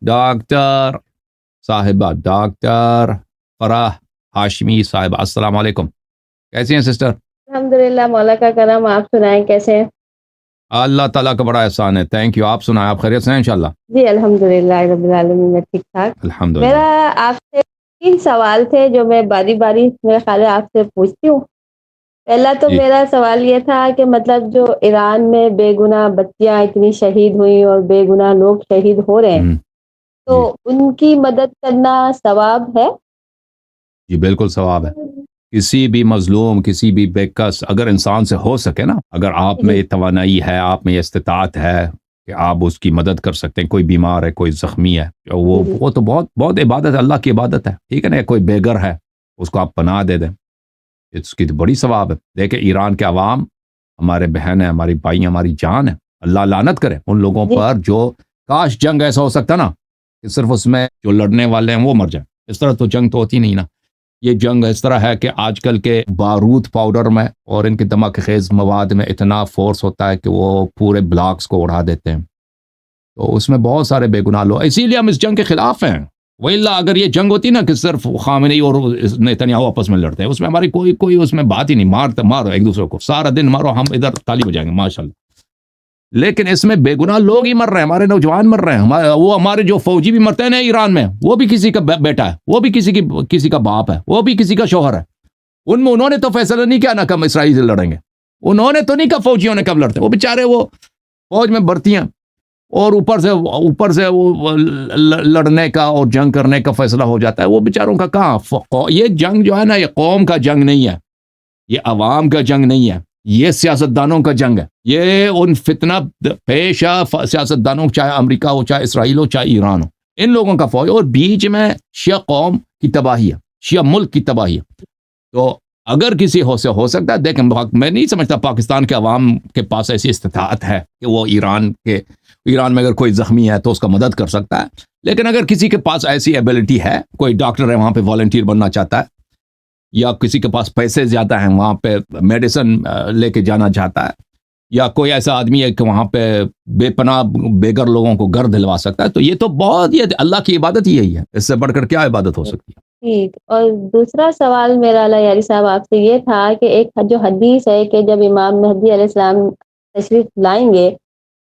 Doctor صاحبہ، doctor فرح ہاشمی صاحبہ، السلام علیکم، کیسی ہیں سسٹر؟ الحمدللہ، مولا کا کرم. آپ سنائیں کیسے ہیں؟ اللہ تعالیٰ کا بڑا احسان ہے، تھینک یو. آپ سنائیں، آپ خیریت سے ہیں انشاءاللہ؟ جی الحمدللہ رب العالمین، میں ٹھیک ٹھاک. الحمدللہ. میرا آپ سے 3 سوال تھے جو میں باری باری میرے خیال ہے آپ سے پوچھتی ہوں. پہلا تو جی میرا سوال یہ تھا کہ مطلب جو ایران میں بے گناہ بچیاں اتنی شہید ہوئی اور بے گناہ لوگ شہید ہو رہے ہیں، تو جی ان کی مدد کرنا ثواب ہے؟ جی بالکل ثواب ہے. کسی بھی مظلوم، کسی بھی بے کس، اگر انسان سے ہو سکے نا، اگر آپ میں جی یہ توانائی ہے، آپ میں یہ استطاعت ہے کہ آپ اس کی مدد کر سکتے ہیں، کوئی بیمار ہے، کوئی زخمی ہے، جی وہ تو بہت بہت عبادت ہے، اللہ کی عبادت ہے، ٹھیک ہے نا. کوئی بے گھر ہے، اس کو آپ پناہ دے دیں، اس کی تو بڑی ثواب ہے. دیکھیں ایران کے عوام ہمارے بہن ہیں، ہماری بھائی ہیں، ہماری جان ہے. اللہ لعنت کرے ان لوگوں جی پر جو، کاش جنگ ایسا ہو سکتا نا کہ صرف اس میں جو لڑنے والے ہیں وہ مر جائیں. اس طرح تو جنگ تو ہوتی نہیں نا. یہ جنگ اس طرح ہے کہ آج کل کے بارود پاؤڈر میں اور ان کے دھماکہ خیز مواد میں اتنا فورس ہوتا ہے کہ وہ پورے بلاکس کو اڑا دیتے ہیں. تو اس میں بہت سارے بے گناہ لوگ، اسی لیے ہم اس جنگ کے خلاف ہیں. وَإِلَّا اگر یہ جنگ ہوتی نا کہ صرف خامنئی اور نیتنیاہو آپس میں لڑتے ہیں، اس میں ہماری کوئی اس میں بات ہی نہیں. مارو ایک دوسرے کو، سارا دن مارو، ہم ادھر تالی بجائیں گے ماشاءاللہ. لیکن اس میں بے گناہ لوگ ہی مر رہے ہیں، ہمارے نوجوان مر رہے ہیں. وہ ہمارے جو فوجی بھی مرتے ہیں نا ایران میں، وہ بھی کسی کا بیٹا ہے، وہ بھی کسی کا باپ ہے، وہ بھی کسی کا شوہر ہے. ان میں انہوں نے تو فیصلہ نہیں کیا نا کب اسرائیل سے لڑیں گے. انہوں نے تو نہیں کہا فوجیوں نے کب لڑتے. وہ بیچارے وہ فوج میں بھرتی ہیں اور اوپر سے وہ لڑنے کا اور جنگ کرنے کا فیصلہ ہو جاتا ہے. وہ بیچاروں کا کہاں. یہ جنگ جو ہے نا، یہ قوم کا جنگ نہیں ہے، یہ عوام کا جنگ نہیں ہے، یہ سیاستدانوں کا جنگ ہے. یہ ان فتنہ پیشہ سیاستدانوں، چاہے امریکہ ہو، چاہے اسرائیل ہو، چاہے ایران ہو، ان لوگوں کا فوج. اور بیچ میں شیعہ قوم کی تباہی ہے، شیعہ ملک کی تباہی ہے. تو اگر کسی سے ہو سکتا ہے، دیکھیں میں نہیں سمجھتا پاکستان کے عوام کے پاس ایسی استطاعت ہے کہ وہ ایران میں اگر کوئی زخمی ہے تو اس کا مدد کر سکتا ہے. لیکن اگر کسی کے پاس ایسی ایبلٹی ہے، کوئی ڈاکٹر ہے وہاں پہ والنٹیئر بننا چاہتا ہے، یا کسی کے پاس پیسے زیادہ ہیں وہاں پہ میڈیسن لے کے جانا چاہتا ہے، یا کوئی ایسا آدمی ہے کہ وہاں پہ بے پناہ بے گھر لوگوں کو گھر دلوا سکتا ہے، تو یہ تو بہت، یہ اللہ کی عبادت ہی یہی ہے. اس سے بڑھ کر کیا عبادت ہو سکتی ہے؟ ٹھیک. اور دوسرا سوال میرا یاری صاحب آپ سے یہ تھا کہ ایک جو حدیث ہے کہ جب امام مہدی علیہ السلام تشریف لائیں گے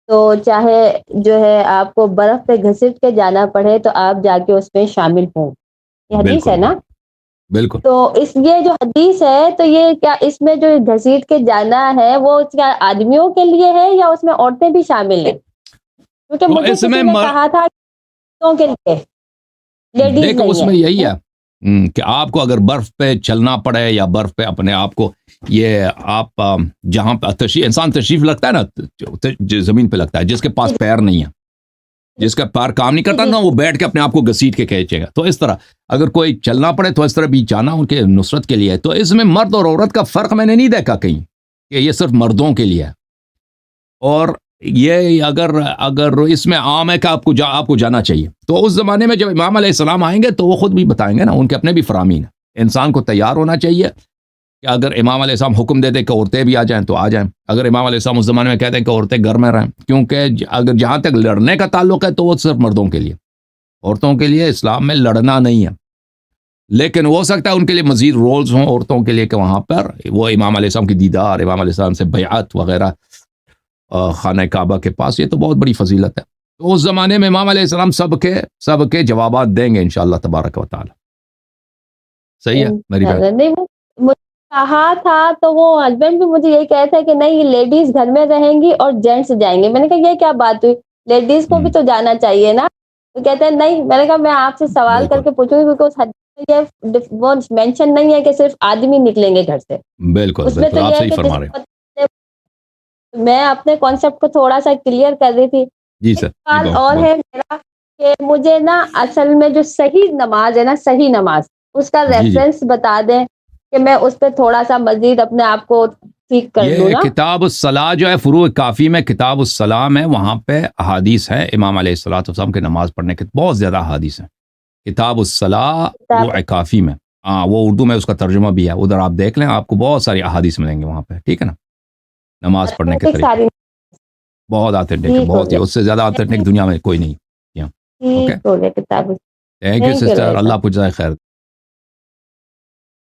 تو چاہے جو ہے آپ کو برف پہ گھسٹ کے جانا پڑے تو آپ جا کے اس میں شامل ہوں. یہ حدیث ہے بالکل نا؟ بالکل. تو یہ جو حدیث ہے تو یہ کیا اس میں جو گھسیٹ کے جانا ہے وہ کیا آدمیوں کے لیے ہے یا اس میں عورتیں بھی شامل ہیں؟ کیونکہ تو مجھے اس کسی میں نے کہا تھا عورتوں کے لیے، لیڈیز دیکھو اس نہیں میں یہی ہے. ہے کہ آپ کو اگر برف پہ چلنا پڑے یا برف پہ اپنے آپ کو، یہ آپ جہاں پہ انسان تشریف لگتا ہے نا، زمین پہ لگتا ہے، جس کے پاس پیر نہیں ہے، جس کا پیر کام نہیں کرتا نا، وہ بیٹھ کے اپنے آپ کو گھسیٹ کے کھینچے گا. تو اس طرح اگر کوئی چلنا پڑے تو اس طرح بھی جانا ان کے نصرت کے لیے ہے. تو اس میں مرد اور عورت کا فرق میں نے نہیں دیکھا کہیں کہ یہ صرف مردوں کے لیے ہے. اور یہ اگر اس میں عام ہے کہ آپ کو جانا چاہیے، تو اس زمانے میں جب امام علیہ السلام آئیں گے تو وہ خود بھی بتائیں گے نا، ان کے اپنے بھی فرامین ہیں. انسان کو تیار ہونا چاہیے کہ اگر امام علیہ السلام حکم دے دیں کہ عورتیں بھی آ جائیں تو آ جائیں. اگر امام علیہ السلام اس زمانے میں کہتے ہیں کہ عورتیں گھر میں رہیں، کیونکہ اگر جہاں تک لڑنے کا تعلق ہے تو وہ صرف مردوں کے لیے، عورتوں کے لیے اسلام میں لڑنا نہیں ہے. لیکن ہو سکتا ہے ان کے لیے مزید رولز ہوں عورتوں کے لیے کہ وہاں پر وہ امام علیہ السلام کی دیدار، امام علیہ السلام سے بیعت وغیرہ خانہ کعبہ کے پاس، یہ تو بہت بڑی فضیلت ہے. تو اس زمانے میں امام علیہ السلام سب کے جوابات دیں گے انشاءاللہ تبارک و تعالی. صحیح ہے میری بات؟ نہیں مجھے کہا تھا تو وہ ہسبینڈ بھی مجھے یہی کہا تھا کہ نہیں لیڈیز گھر میں رہیں گی اور جینٹس جائیں گے. میں نے کہا یہ کیا بات ہوئی، لیڈیز کو بھی تو جانا چاہیے نا. تو کہتے ہیں نہیں. میں نے کہا میں آپ سے سوال کر بالکل کے پوچھوں گی کیونکہ اس حدیث میں یہ وہ مینشن نہیں ہے کہ صرف آدمی نکلیں گے گھر سے. بالکل اس میں تو آپ یہ ہے صحیح کہ فرما رہے ہیں. میں اپنے کانسیپٹ کو تھوڑا سا کلیئر کر رہی تھی. جی ایک سر. سوال اور ہے میرا کہ مجھے نا اصل میں جو صحیح نماز ہے نا، صحیح نماز، اس کا جی ریفرنس بتا دیں کہ میں اس پہ تھوڑا سا مزید اپنے آپ کو ٹھیک کر لوں یہ نا. کتاب الصلاح جو ہے، فروع کافی میں کتاب الصلاح ہے، وہاں پہ احادیث ہیں امام علیہ الصلوۃ والسلام کے نماز پڑھنے کے بہت زیادہ احادیث ہیں. کتاب الصلاح فروع کافی میں، وہ اردو میں اس کا ترجمہ بھی ہے، ادھر آپ دیکھ لیں، آپ کو بہت ساری احادیث ملیں گے وہاں پہ. ٹھیک ہے نا؟ نماز پڑھنے کے طریقے ساری بہت آتھینٹک ہے، ٹھیک ہو بہت ہی، گیا. اس سے زیادہ آتھینٹک دنیا میں کوئی نہیں. ٹھیک ہو گیا کتاب thank you Thank you, sister, اللہ اللہ آپ کو جزائے خیر.